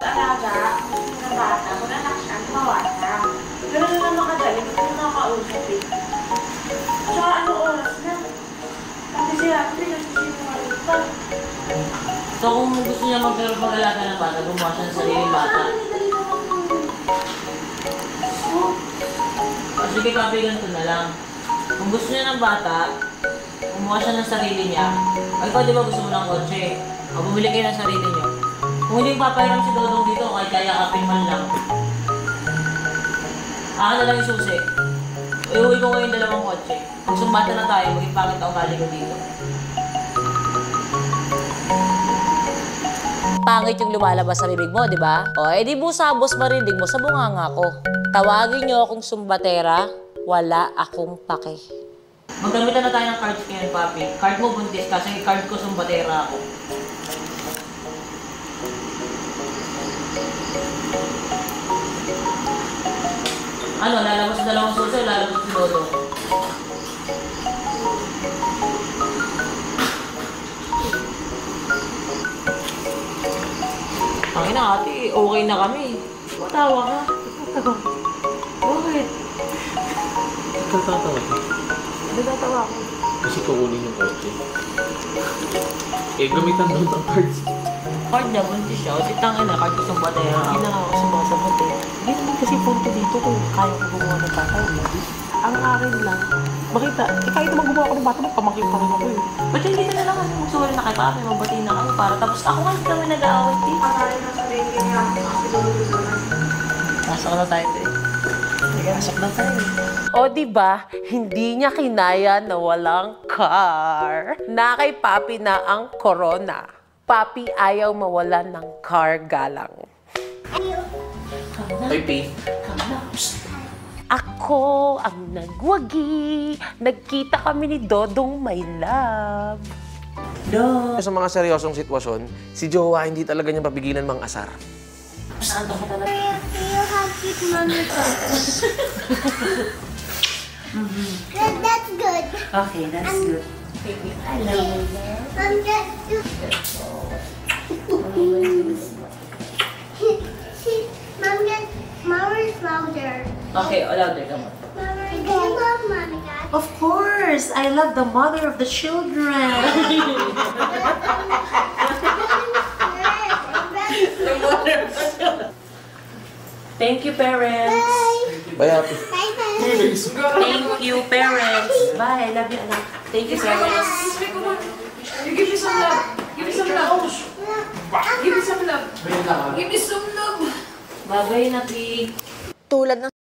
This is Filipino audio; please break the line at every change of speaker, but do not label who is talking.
Alaga, ng bata, mag-anak siya, mawawa na. Pero naman makadali, hindi ko nakakausap eh. Tsaka ano oras na? Pati siya, pinagsisinungaling pa.
So kung gusto niya mag-alaga ng bata, gumawa siya ng sariling bata. O sige, Papi, ganito na lang. Kung gusto niya ng bata, gumawa siya ng sarili niya. Ay, ikaw di ba gusto mo ng kotse? O bumili kayo ng sarili niyo. Kung hindi papahiram si Dodong dito, kahit kayakapin man lang. Akin na lang yung susi. Iuwi ko ngayon dalawang kotse. Kung sumbata na tayo, maging pangit ako galing ko dito.
Pangit yung lumalabas sa bibig mo, di ba? O, edi busabos marinig mo sa bunganga ko. Tawagin niyo akong sumbatera, wala akong pake.
Magkamitan na tayo ng cards ngayon, Papi. Card mo buntis kasi card ko sumbatera ako. Ano, lalabas sa dalawang susi o lalabas si Dodong? Ang ina, ate, okay na kami. Matawa ka. Bakit?
Natatawa ka.
Natatawa ako.
Kasi kukunin yung kotse. Eh, gamitan doon ng cards.
Card niya, buntis siya. O si tangin na, card ko sa batera.
Hindi na ako sumasagot eh. Hindi naman kasi punto dito kung kaya ko gumawa ng bata o hindi. Ang akin lang, makita, kahit naman gumawa ko ng bata, magpamangkin pa rin ako eh.
Ba't hindi ka na lang kami magsuwala na kay Papi, magbati na kami para tapos ako nga hindi kami nag-aaway dito.
Pagkain na sabihin niya, kasi lululo na.
Pasok na tayo eh.
Pasok na tayo.
O, di ba, hindi niya kinaya na walang car. Na kay Papi na ang corona. Papi ayaw mawalan ng car galang.
Ay, P.
Ako ang nagwagi. Nagkita kami ni Dodong my love.
Sa mga seryosong sitwasyon, si Jowa hindi talaga niya papigilan mang asar.
Saan ka talaga?
You have cute mommy photos. That's good.
Okay, that's good.
I love you. I'm just... Mom is louder.
Okay, louder, come on.
Mama, do you love Mommy, Dad?
Of course! I love the mother of the children.
Thank you, parents.
Bye, Happy.
Bye-bye.
Thank you, parents. Bye, I love you, anak. Thank you, parents.
You give me some love. Give me some love. Give me some love. Give me some love.
Bagay na, Pi.
Tulad ng